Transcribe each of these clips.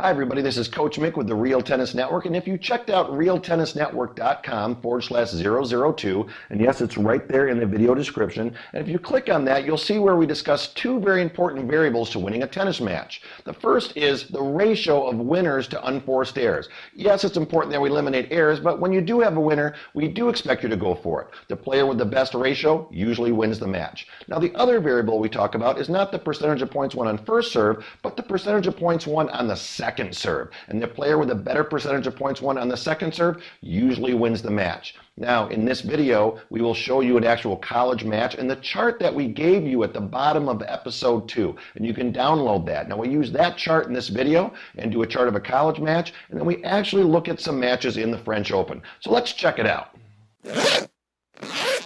Hi, everybody. This is Coach Mick with the Real Tennis Network. And if you checked out realtennisnetwork.com/002, and yes, it's right there in the video description. And if you click on that, you'll see where we discuss two very important variables to winning a tennis match. The first is the ratio of winners to unforced errors. Yes, it's important that we eliminate errors, but when you do have a winner, we do expect you to go for it. The player with the best ratio usually wins the match. Now, the other variable we talk about is not the percentage of points won on first serve, but the percentage of points won on the second serve. And the player with a better percentage of points won on the second serve usually wins the match. Now, in this video, we will show you an actual college match and the chart that we gave you at the bottom of episode 2. And you can download that. Now, we use that chart in this video and do a chart of a college match, and then we actually look at some matches in the French Open. So let's check it out.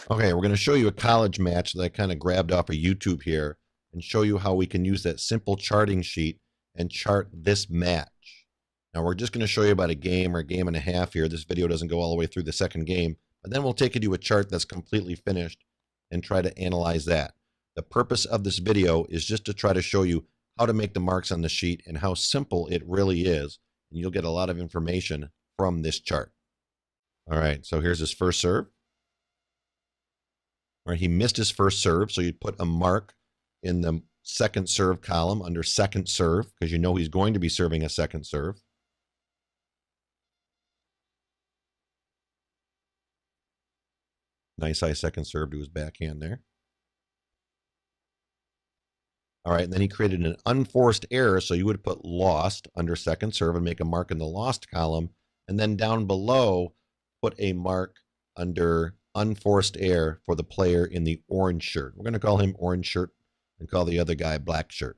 Okay, we're going to show you a college match that I kind of grabbed off of YouTube here and show you how we can use that simple charting sheet and chart this match. Now, we're just going to show you about a game or a game and a half here. This video doesn't go all the way through the second game, but then we'll take you to a chart that's completely finished and try to analyze that. The purpose of this video is just to try to show you how to make the marks on the sheet and how simple it really is, and you'll get a lot of information from this chart. All right, so here's his first serve. All right, he missed his first serve, so you'd put a mark in the second serve column under second serve because you know he's going to be serving a second serve. Nice high second serve to his backhand there. All right, and then he created an unforced error, so you would put lost under second serve and make a mark in the lost column, and then down below put a mark under unforced error for the player in the orange shirt. We're going to call him orange shirt and call the other guy black shirt.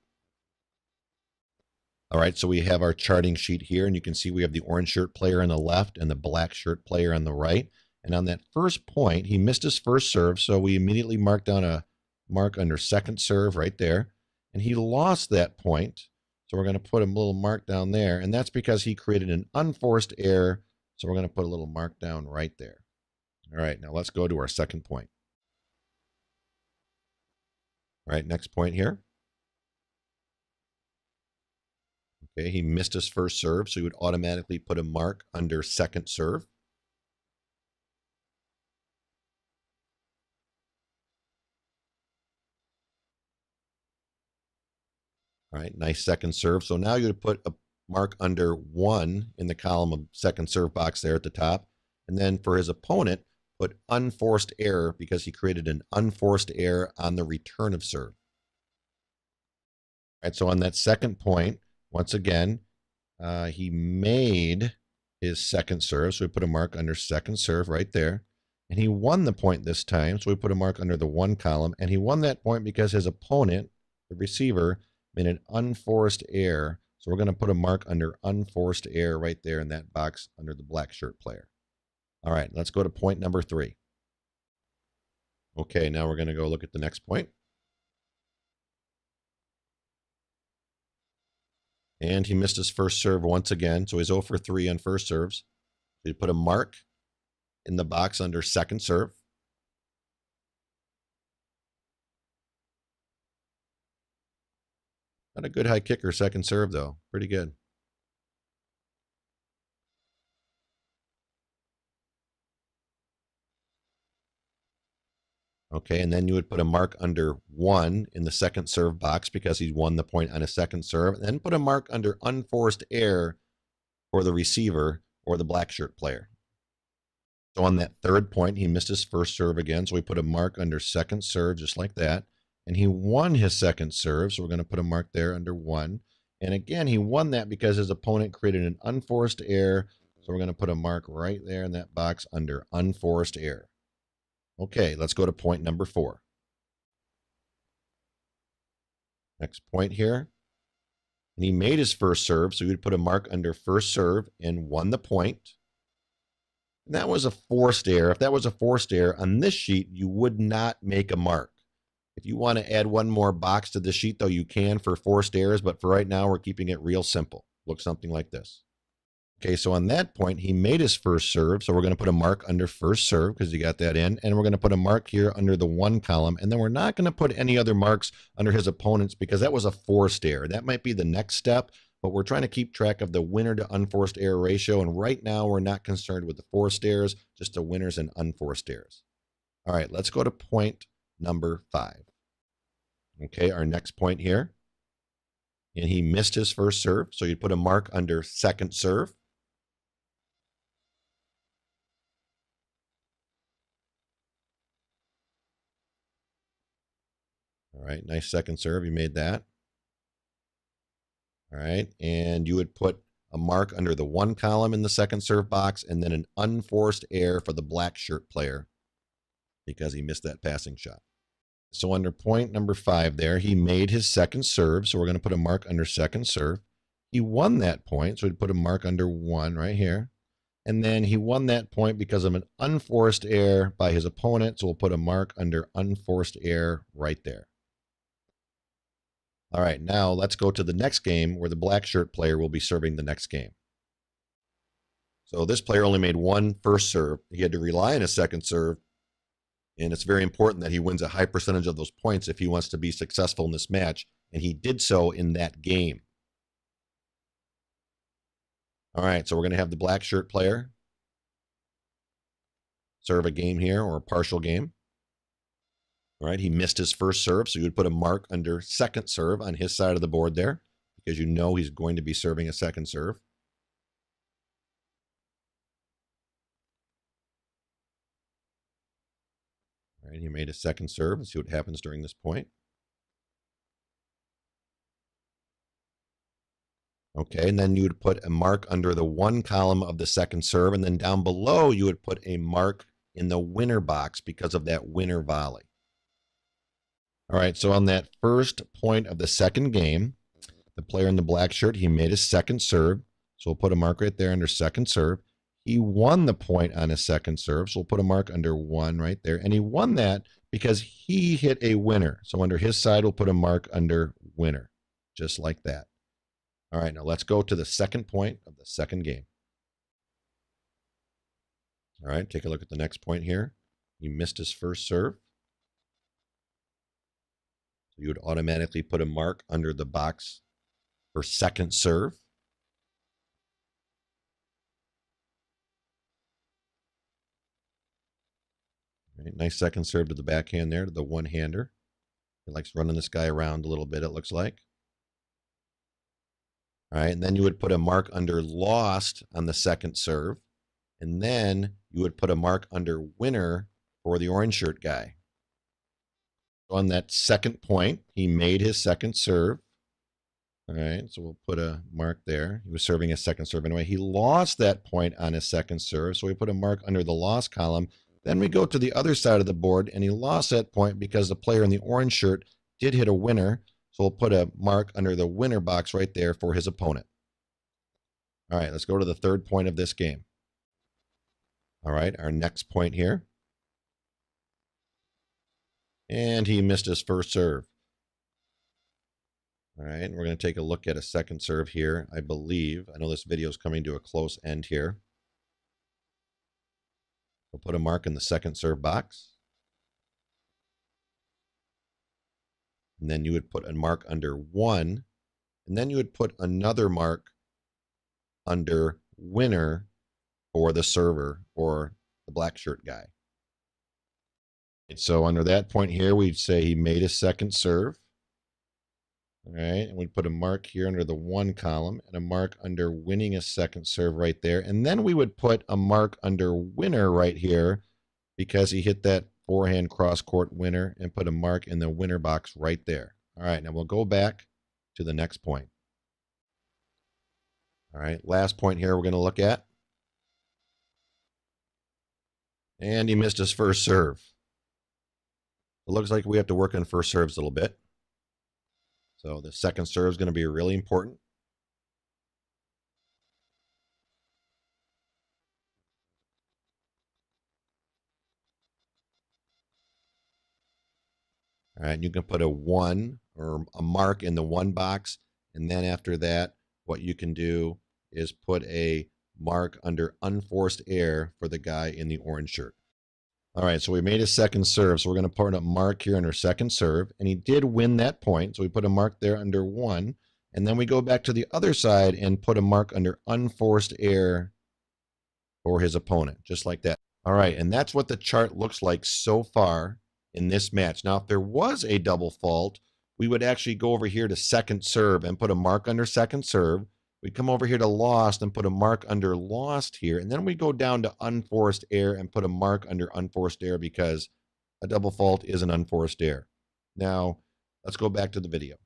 All right, so we have our charting sheet here, and you can see we have the orange shirt player on the left and the black shirt player on the right. And on that first point, he missed his first serve, so we immediately marked down a mark under second serve right there. And he lost that point, so we're going to put a little mark down there, and that's because he created an unforced error, so we're going to put a little mark down right there. All right, now let's go to our second point. All right, next point here. Okay, he missed his first serve, so he would automatically put a mark under second serve. All right, nice second serve. So now you would put a mark under 1 in the column of second serve box there at the top. And then for his opponent, put unforced error because he created an unforced error on the return of serve. All right, so on that second point, once again, he made his second serve, so we put a mark under second serve right there. And he won the point this time, so we put a mark under the 1 column. And he won that point because his opponent, the receiver, made an unforced error. So we're going to put a mark under unforced error right there in that box under the black shirt player. All right, let's go to point number 3. Okay, now we're going to go look at the next point. And he missed his first serve once again, so he's 0 for 3 on first serves. So you put a mark in the box under second serve. Not a good high kicker second serve, though. Pretty good. Okay, and then you would put a mark under 1 in the second serve box because he's won the point on a second serve. And then put a mark under unforced error for the receiver or the black shirt player. So on that third point, he missed his first serve again. So we put a mark under second serve just like that. And he won his second serve, so we're going to put a mark there under 1. And again, he won that because his opponent created an unforced error. So we're going to put a mark right there in that box under unforced error. Okay, let's go to point number 4. Next point here. And he made his first serve, so we would put a mark under first serve and won the point. And that was a forced error. If that was a forced error, on this sheet, you would not make a mark. If you want to add one more box to the sheet, though, you can for forced errors, but for right now, we're keeping it real simple. Looks something like this. Okay, so on that point, he made his first serve, so we're going to put a mark under first serve because you got that in, and we're going to put a mark here under the 1 column, and then we're not going to put any other marks under his opponents because that was a forced error. That might be the next step, but we're trying to keep track of the winner to unforced error ratio. And right now we're not concerned with the forced errors, just the winners and unforced errors. All right, let's go to point number 5. Okay, our next point here. And he missed his first serve, so you'd put a mark under second serve. All right, nice second serve. You made that. All right, and you would put a mark under the 1 column in the second serve box, and then an unforced error for the black shirt player because he missed that passing shot. So under point number 5 there, he made his second serve, so we're going to put a mark under second serve. He won that point, so we'd put a mark under 1 right here. And then he won that point because of an unforced error by his opponent, so we'll put a mark under unforced error right there. All right, now let's go to the next game where the black shirt player will be serving the next game. So this player only made 1 first serve. He had to rely on his second serve, and it's very important that he wins a high percentage of those points if he wants to be successful in this match, and he did so in that game. All right, so we're going to have the black shirt player serve a game here, or a partial game. All right, he missed his first serve, so you would put a mark under second serve on his side of the board there because you know he's going to be serving a second serve. All right, he made a second serve. Let's see what happens during this point. Okay, and then you would put a mark under the 1 column of the second serve, and then down below you would put a mark in the winner box because of that winner volley. All right, so on that first point of the second game, the player in the black shirt, he made his second serve. So we'll put a mark right there under second serve. He won the point on his second serve, so we'll put a mark under 1 right there. And he won that because he hit a winner. So under his side, we'll put a mark under winner, just like that. All right, now let's go to the second point of the second game. All right, take a look at the next point here. He missed his first serve. You would automatically put a mark under the box for second serve. All right, nice second serve to the backhand there, to the one-hander. He likes running this guy around a little bit, it looks like. All right, and then you would put a mark under lost on the second serve. And then you would put a mark under winner for the orange shirt guy. On that second point, he made his second serve. All right, so we'll put a mark there. He was serving a second serve anyway. He lost that point on his second serve, so we put a mark under the loss column. Then we go to the other side of the board, and he lost that point because the player in the orange shirt did hit a winner, so we'll put a mark under the winner box right there for his opponent. All right, let's go to the third point of this game. All right, our next point here. And he missed his first serve. All right, and we're going to take a look at a second serve here, I believe. I know this video is coming to a close end here. We'll put a mark in the second serve box. And then you would put a mark under 1. And then you would put another mark under winner for the server or the black shirt guy. So under that point here, we'd say he made a second serve. All right, and we'd put a mark here under the 1 column and a mark under winning a second serve right there. And then we would put a mark under winner right here because he hit that forehand cross-court winner, and put a mark in the winner box right there. All right, now we'll go back to the next point. All right, last point here we're going to look at. And he missed his first serve. It looks like we have to work on first serves a little bit. So the second serve is going to be really important. All right, you can put a 1 or a mark in the 1 box. And then after that, what you can do is put a mark under unforced error for the guy in the orange shirt. All right, so we made a second serve, so we're going to put a mark here under second serve, and he did win that point, so we put a mark there under 1. And then we go back to the other side and put a mark under unforced error for his opponent, just like that. All right, and that's what the chart looks like so far in this match. Now, if there was a double fault, we would actually go over here to second serve and put a mark under second serve. We'd come over here to lost and put a mark under lost here. And then we go down to unforced error and put a mark under unforced error because a double fault is an unforced error. Now, let's go back to the video.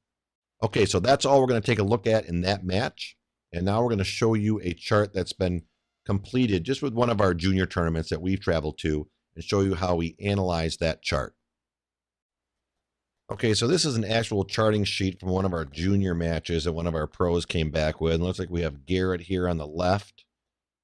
Okay, so that's all we're going to take a look at in that match. And now we're going to show you a chart that's been completed just with one of our junior tournaments that we've traveled to and show you how we analyze that chart. Okay, so this is an actual charting sheet from one of our junior matches that one of our pros came back with. And it looks like we have Garrett here on the left.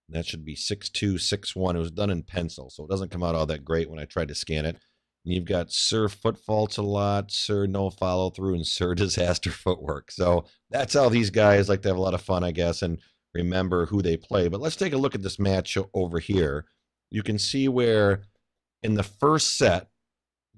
And that should be 6'2", 6'1". It was done in pencil, so it doesn't come out all that great when I tried to scan it. And you've got Sir foot faults a lot, Sir no follow through, and Sir disaster footwork. So that's how these guys like to have a lot of fun, I guess, and remember who they play. But let's take a look at this match over here. You can see where in the first set,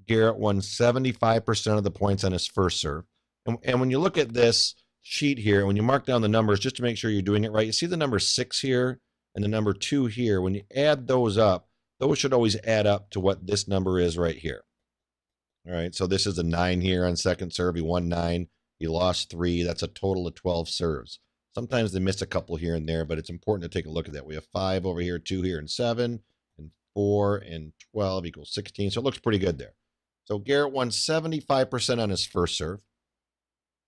Garrett won 75% of the points on his first serve. And when you look at this sheet here, when you mark down the numbers, just to make sure you're doing it right, you see the number 6 here and the number 2 here. When you add those up, those should always add up to what this number is right here. All right, so this is a 9 here on second serve. He won 9. He lost 3. That's a total of 12 serves. Sometimes they miss a couple here and there, but it's important to take a look at that. We have 5 over here, 2 here, and 7, and 4, and 12 equals 16. So it looks pretty good there. So Garrett won 75% on his first serve.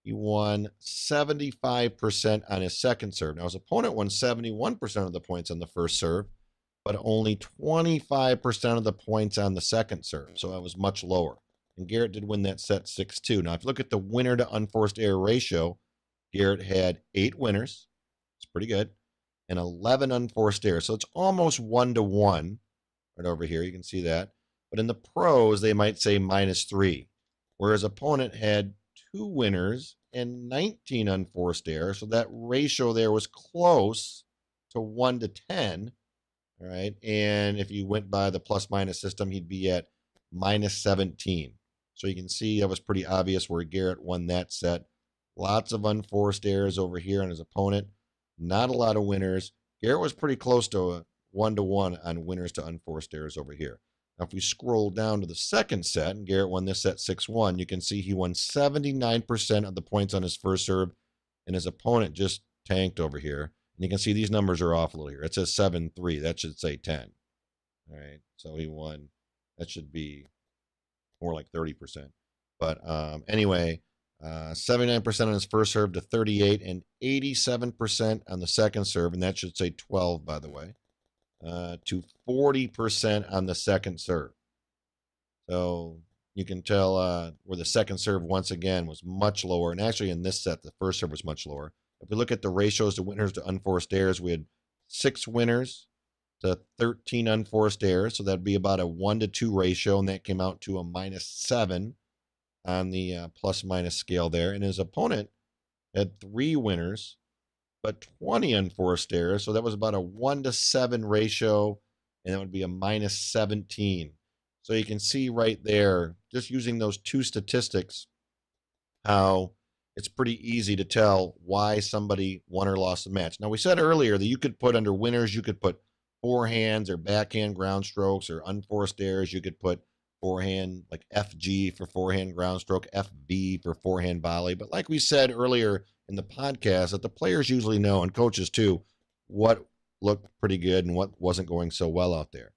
He won 75% on his second serve. Now, his opponent won 71% of the points on the first serve, but only 25% of the points on the second serve. So that was much lower. And Garrett did win that set 6-2. Now, if you look at the winner to unforced error ratio, Garrett had 8 winners. It's pretty good. And 11 unforced errors. So it's almost 1-to-1 right over here. You can see that. But in the pros, they might say -3, whereas opponent had 2 winners and 19 unforced errors. So that ratio there was close to 1-to-10. All right. And if you went by the plus-minus system, he'd be at -17. So you can see that was pretty obvious where Garrett won that set. Lots of unforced errors over here on his opponent. Not a lot of winners. Garrett was pretty close to a 1-to-1 on winners to unforced errors over here. Now, if we scroll down to the second set, and Garrett won this set 6-1, you can see he won 79% of the points on his first serve, and his opponent just tanked over here. And you can see these numbers are off a little here. It says 7-3. That should say 10. All right, so he won. That should be more like 30%. But anyway, 79% on his first serve to 38, and 87% on the second serve, and that should say 12, by the way. To 40% on the second serve. So you can tell where the second serve once again was much lower. And actually in this set, the first serve was much lower. If we look at the ratios to winners to unforced errors, we had 6 winners to 13 unforced errors. So that'd be about a 1-to-2 ratio. And that came out to a -7 on the plus-minus scale there. And his opponent had 3 winners but 20 unforced errors. So that was about a 1-to-7 ratio, and that would be a -17. So you can see right there, just using those 2 statistics, how it's pretty easy to tell why somebody won or lost the match. Now, we said earlier that you could put under winners, you could put forehands or backhand ground strokes or unforced errors. You could put forehand, like FG for forehand ground stroke, FV for forehand volley. But like we said earlier in the podcast, that the players usually know, and coaches too, what looked pretty good and what wasn't going so well out there.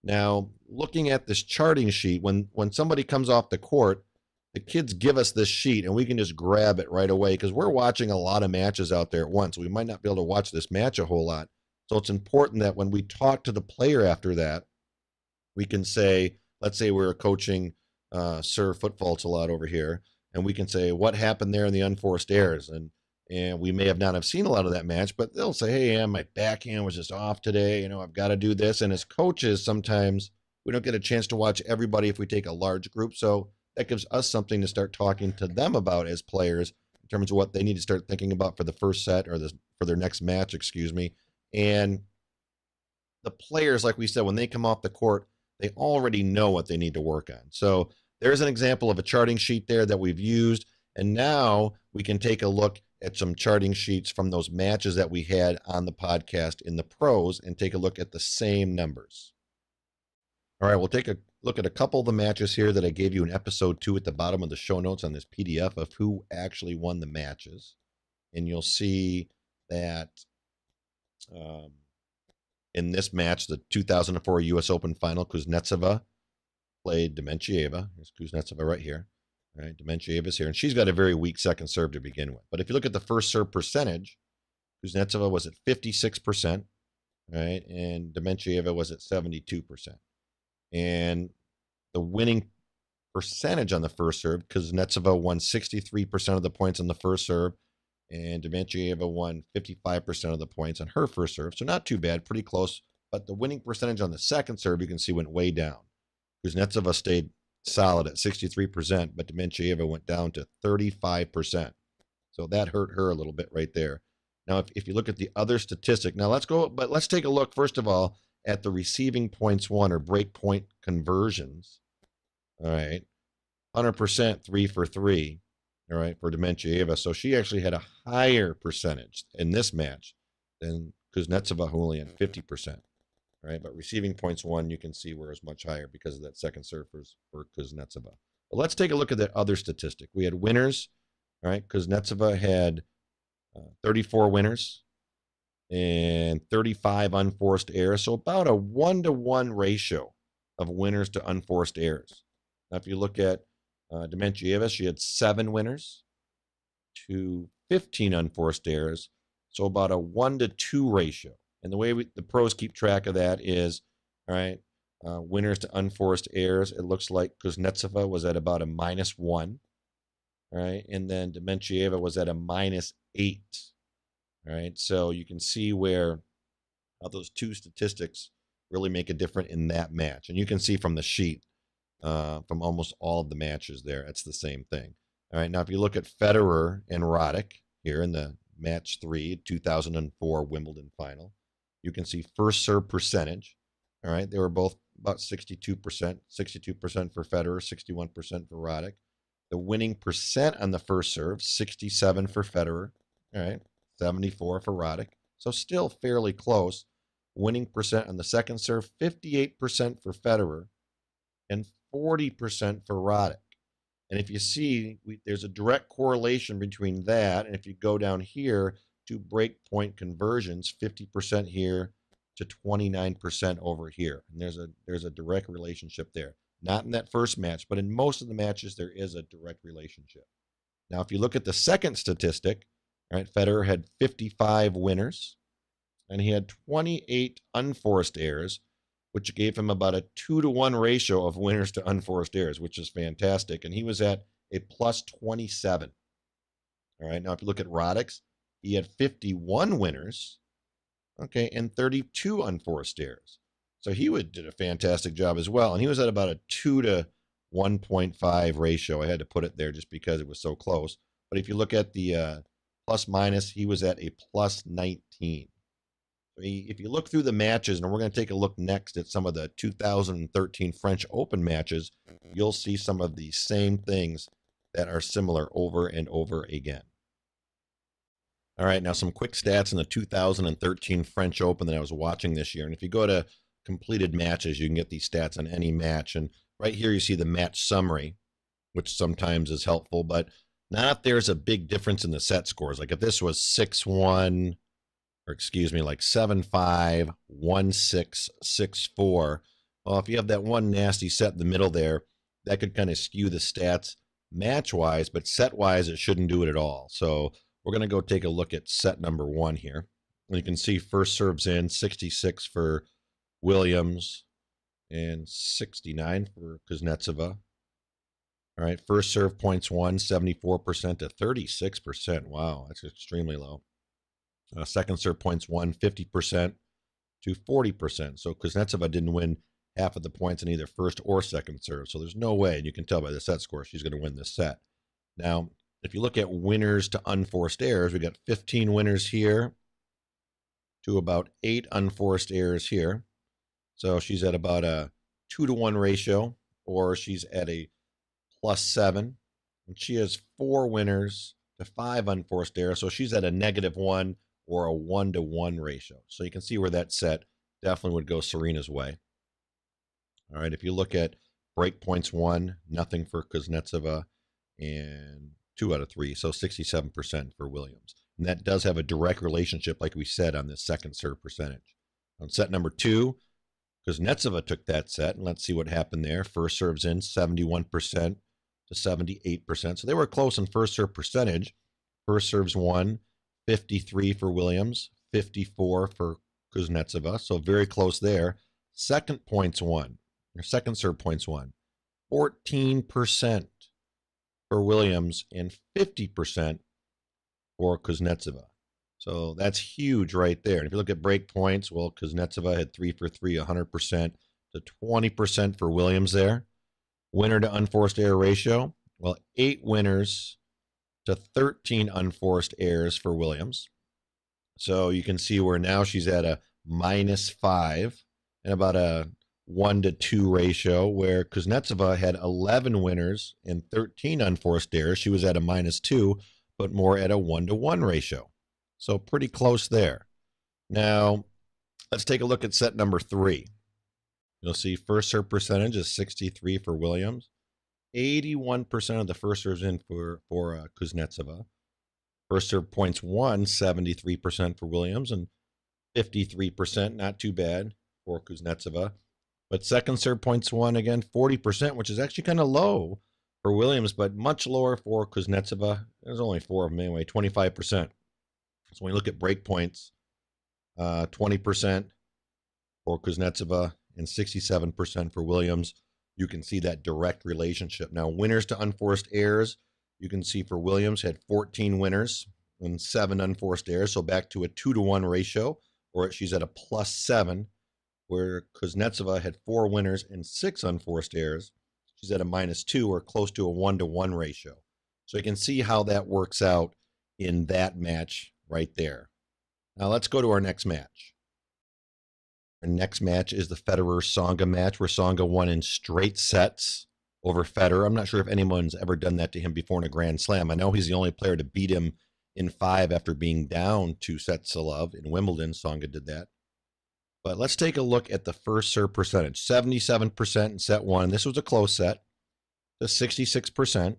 Now, looking at this charting sheet, when somebody comes off the court, the kids give us this sheet and we can just grab it right away because we're watching a lot of matches out there at once. We might not be able to watch this match a whole lot. So it's important that when we talk to the player after that, we can say, let's say we're coaching Sir foot faults a lot over here, and we can say, what happened there in the unforced errors? And we may have not have seen a lot of that match, but they'll say, hey, yeah, my backhand was just off today. You know, I've got to do this. And as coaches, sometimes we don't get a chance to watch everybody if we take a large group. So that gives us something to start talking to them about as players in terms of what they need to start thinking about for the first set or for their next match, excuse me. And the players, like we said, when they come off the court, they already know what they need to work on. So there's an example of a charting sheet there that we've used. And now we can take a look at some charting sheets from those matches that we had on the podcast in the pros and take a look at the same numbers. All right, we'll take a look at a couple of the matches here that I gave you in episode 2 at the bottom of the show notes on this PDF of who actually won the matches. And you'll see that in this match, the 2004 U.S. Open final, Kuznetsova played Dementieva. Here's Kuznetsova right here. All right, Dementieva's here, and she's got a very weak second serve to begin with. But if you look at the first serve percentage, Kuznetsova was at 56%, right, and Dementieva was at 72%. And the winning percentage on the first serve, Kuznetsova won 63% of the points on the first serve, and Dementieva won 55% of the points on her first serve. So not too bad, pretty close. But the winning percentage on the second serve, you can see, went way down. Kuznetsova stayed solid at 63%, but Dementieva went down to 35%. So that hurt her a little bit right there. Now, if you look at the other statistic, now let's take a look, first of all, at the receiving points won or break point conversions. All right, 100% 3 for 3, all right, for Dementieva. So she actually had a higher percentage in this match than Kuznetsova, who only had 50%. Right, but receiving points won, you can see where it's much higher because of that second serve for Kuznetsova. But let's take a look at that other statistic. We had winners, all right? Kuznetsova had 34 winners and 35 unforced errors, so about a 1-to-1 ratio of winners to unforced errors. Now, if you look at Dementieva, she had 7 winners to 15 unforced errors, so about a 1-to-2 ratio. And the way the pros keep track of that is, all right, winners to unforced errors. It looks like Kuznetsova was at about a -1, all right, and then Dementieva was at a -8, all right. So you can see where how those two statistics really make a difference in that match. And you can see from the sheet, from almost all of the matches there, it's the same thing. All right, now if you look at Federer and Roddick here in the match 3, 2004 Wimbledon final, you can see first serve percentage. All right, they were both about 62%, 62% for Federer, 61% for Roddick. The winning percent on the first serve, 67 for Federer, all right, 74 for Roddick. So still fairly close. Winning percent on the second serve, 58% for Federer and 40% for Roddick. And if you see, there's a direct correlation between that, and if you go down here to break point conversions, 50% here to 29% over here. And there's a direct relationship there. Not in that first match, but in most of the matches, there is a direct relationship. Now, if you look at the second statistic, right, Federer had 55 winners, and he had 28 unforced errors, which gave him about a 2-to-1 ratio of winners to unforced errors, which is fantastic. And he was at a +27. All right, now if you look at Roddick's, he had 51 winners, okay, and 32 unforced errors. So he did a fantastic job as well. And he was at about a 2 to 1.5 ratio. I had to put it there just because it was so close. But if you look at the plus minus, he was at a +19. If you look through the matches, and we're going to take a look next at some of the 2013 French Open matches, you'll see some of the same things that are similar over and over again. All right, now some quick stats in the 2013 French Open that I was watching this year. And if you go to completed matches, you can get these stats on any match. And right here you see the match summary, which sometimes is helpful, but not if there's a big difference in the set scores. Like if this was 6-1, or excuse me, like 7-5, 1-6, 6-4. Well, if you have that one nasty set in the middle there, that could kind of skew the stats match-wise, but set-wise, it shouldn't do it at all. So we're going to go take a look at set number 1 here. And you can see first serves in, 66 for Williams and 69 for Kuznetsova. All right, first serve points won, 74% to 36%. Wow, that's extremely low. Second serve points won, 50% to 40%. So Kuznetsova didn't win half of the points in either first or second serve. So there's no way, and you can tell by the set score, she's going to win this set. Now, if you look at winners to unforced errors, we got 15 winners here to about 8 unforced errors here. So she's at about a 2-to-1 ratio, or she's at a +7. And she has 4 winners to 5 unforced errors. So she's at a -1 or a 1-to-1 ratio. So you can see where that set definitely would go Serena's way. All right, if you look at break points won, nothing for Kuznetsova, and 2 out of 3, so 67% for Williams. And that does have a direct relationship, like we said, on this second serve percentage. On set number 2, Kuznetsova took that set, and let's see what happened there. First serves in 71% to 78%. So they were close in first serve percentage. First serves won, 53 for Williams, 54 for Kuznetsova. So very close there. Second points won, or second serve points won, 14% for Williams and 50% for Kuznetsova. So that's huge right there. And if you look at break points, well, Kuznetsova had 3 for 3, 100% to 20% for Williams there. Winner to unforced error ratio, well, 8 winners to 13 unforced errors for Williams. So you can see where now she's at a -5 and about a 1-to-2 ratio, where Kuznetsova had 11 winners and 13 unforced errors. She was at a -2, but more at a 1-to-1 ratio. So pretty close there. Now, let's take a look at set number 3. You'll see first serve percentage is 63 for Williams. 81% of the first serves in for Kuznetsova. First serve points won, 73% for Williams, and 53%, not too bad for Kuznetsova. But second serve points won, again, 40%, which is actually kind of low for Williams, but much lower for Kuznetsova. There's only 4 of them anyway, 25%. So when you look at break points, 20% for Kuznetsova and 67% for Williams. You can see that direct relationship. Now, winners to unforced errors, you can see for Williams had 14 winners and 7 unforced errors, so back to a 2-to-1 ratio, or she's at a +7, where Kuznetsova had 4 winners and 6 unforced errors. She's at a -2 or close to a 1-to-1 ratio. So you can see how that works out in that match right there. Now let's go to our next match. Our next match is the Federer-Tsonga match, where Tsonga won in straight sets over Federer. I'm not sure if anyone's ever done that to him before in a Grand Slam. I know he's the only player to beat him in 5 after being down 2 sets to love. In Wimbledon, Tsonga did that. But let's take a look at the first serve percentage. 77% in set 1. This was a close set to 66%.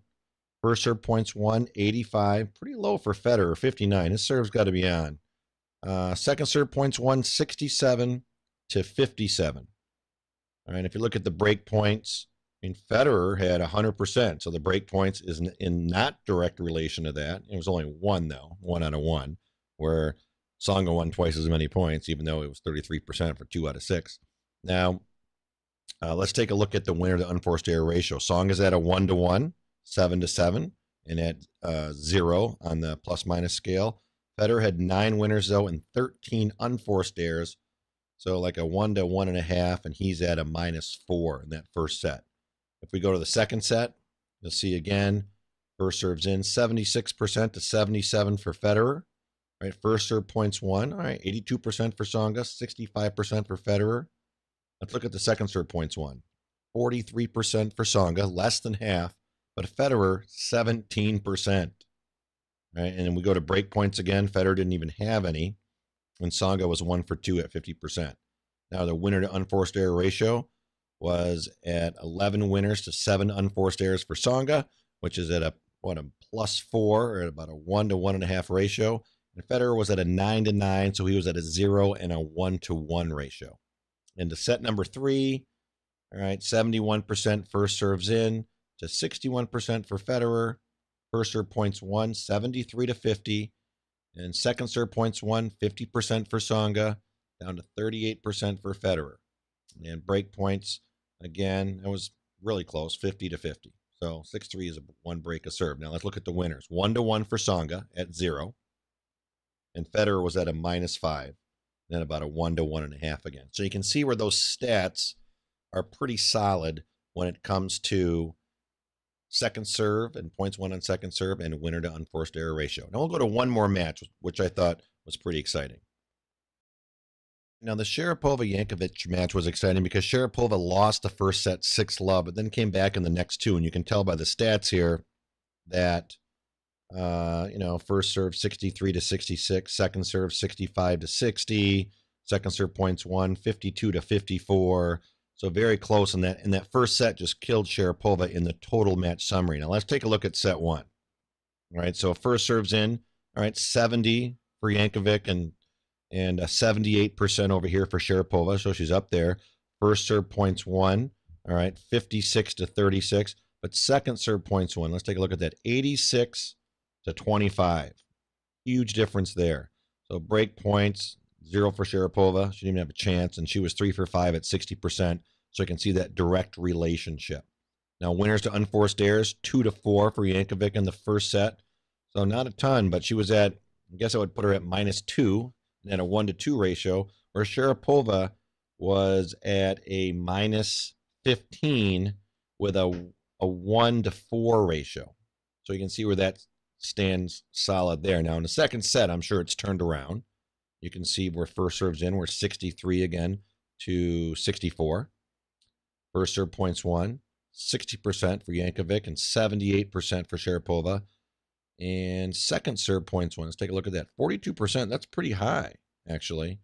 First serve points won, 85. Pretty low for Federer, 59. His serve's got to be on. Second serve points won, 67 to 57. All right, if you look at the break points, I mean, Federer had 100%, so the break points is in not direct relation to that. It was only 1, though, 1 out of 1, where Tsonga won twice as many points, even though it was 33% for 2 out of 6. Now, let's take a look at the winner to unforced error ratio. Tsonga's at a 1-to-1, 7-to-7, and at 0 on the plus-minus scale. Federer had 9 winners, though, and 13 unforced errors. So like a 1 to 1.5, and he's at a -4 in that first set. If we go to the second set, you'll see again, first serves in 76% to 77 for Federer. All right, first serve points won. All right, 82% for Tsonga, 65% for Federer. Let's look at the second serve points won. 43% for Tsonga, less than half, but Federer 17%. All right, and then we go to break points again. Federer didn't even have any, and Tsonga was 1 for 2 at 50%. Now, the winner to unforced error ratio was at 11 winners to 7 unforced errors for Tsonga, which is at a +4, or at about a 1 to 1.5 ratio. And Federer was at a 9-to-9, so he was at a 0 and a 1-to-1 ratio. Into set number 3, all right, 71% first serves in to 61% for Federer. First serve points won, 73 to 50. And second serve points won, 50% for Tsonga, down to 38% for Federer. And break points, again, that was really close, 50 to 50. So 6-3 is a 1 break a serve. Now let's look at the winners. 1-to-1 for Tsonga at 0. And Federer was at a -5. Then about a 1 to 1.5 again. So you can see where those stats are pretty solid when it comes to second serve and points won on second serve and winner to unforced error ratio. Now we'll go to one more match, which I thought was pretty exciting. Now the Sharapova-Jankovic match was exciting because Sharapova lost the first set 6-love, but then came back in the next 2. And you can tell by the stats here that First serve 63 to 66, second serve 65 to 60, second serve points won 52 to 54. So very close, and that first set just killed Sharapova in the total match summary. Now let's take a look at set one. All right, so first serve's in. All right, 70 for Yankovic and 78% over here for Sharapova, so she's up there. First serve points won. All right, 56 to 36, but second serve points won. Let's take a look at that, 86 to 25. Huge difference there. So break points, 0 for Sharapova. She didn't even have a chance, and she was 3 for 5 at 60%. So you can see that direct relationship. Now, winners to unforced errors, 2 to 4 for Yankovic in the first set. So not a ton, but she was at, I guess I would put her at -2 and at a 1-to-2 ratio, where Sharapova was at a -15 with a 1-to-4 ratio. So you can see where that stands solid there. Now, in the second set, I'm sure it's turned around. You can see where first serve's in. We're 63 again to 64. First serve points won, 60% for Yankovic and 78% for Sharapova. And second serve points won. Let's take a look at that. 42%. That's pretty high, actually,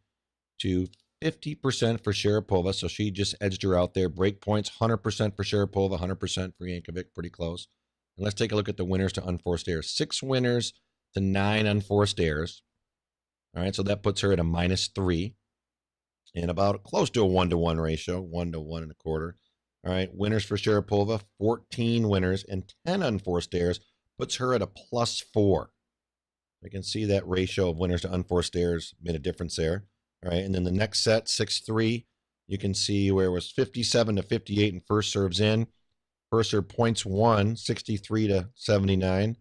to 50% for Sharapova. So she just edged her out there. Break points, 100% for Sharapova, 100% for Yankovic. Pretty close. And let's take a look at the winners to unforced errors. 6 winners to 9 unforced errors. All right, so that puts her at a -3 and about close to a 1-to-1 ratio, 1 to 1.25. All right, winners for Sharapova, 14 winners and 10 unforced errors, puts her at a +4. You can see that ratio of winners to unforced errors made a difference there. All right, and then the next set, 6-3, you can see where it was 57 to 58 and first serves in. First serve points won, 63 to 79.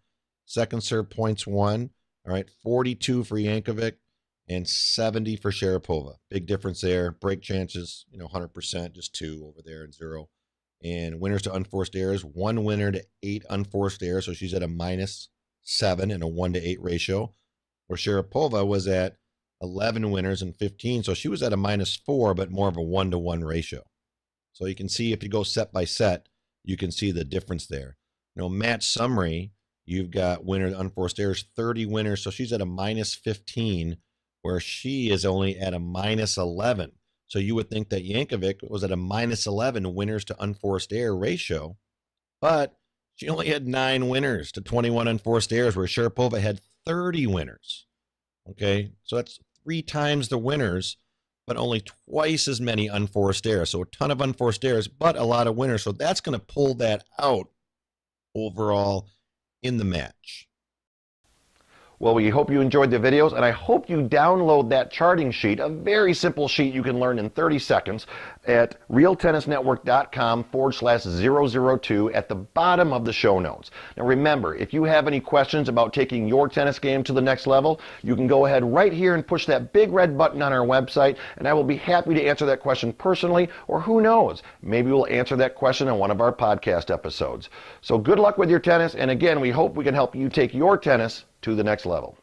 Second serve points won. All right, 42 for Yankovic and 70 for Sharapova. Big difference there. Break chances, 100%, just 2 over there and 0. And winners to unforced errors, 1 winner to 8 unforced errors. So she's at a -7 and a 1-to-8 ratio. Where Sharapova was at 11 winners and 15. So she was at a -4, but more of a 1-to-1 ratio. So you can see if you go set by set, you can see the difference there. Match summary, you've got winner to unforced errors, 30 winners. So she's at a -15, where she is only at a -11. So you would think that Yankovic was at a -11 winners to unforced error ratio, but she only had 9 winners to 21 unforced errors, where Sharapova had 30 winners. Okay, so that's 3 times the winners, but only twice as many unforced errors. So a ton of unforced errors, but a lot of winners. So that's going to pull that out overall in the match. Well, we hope you enjoyed the videos, and I hope you download that charting sheet, a very simple sheet you can learn in 30 seconds at realtennisnetwork.com/002 at the bottom of the show notes. Now remember, if you have any questions about taking your tennis game to the next level, you can go ahead right here and push that big red button on our website, and I will be happy to answer that question personally, or who knows, maybe we'll answer that question on one of our podcast episodes. So good luck with your tennis, and again, we hope we can help you take your tennis to the next level.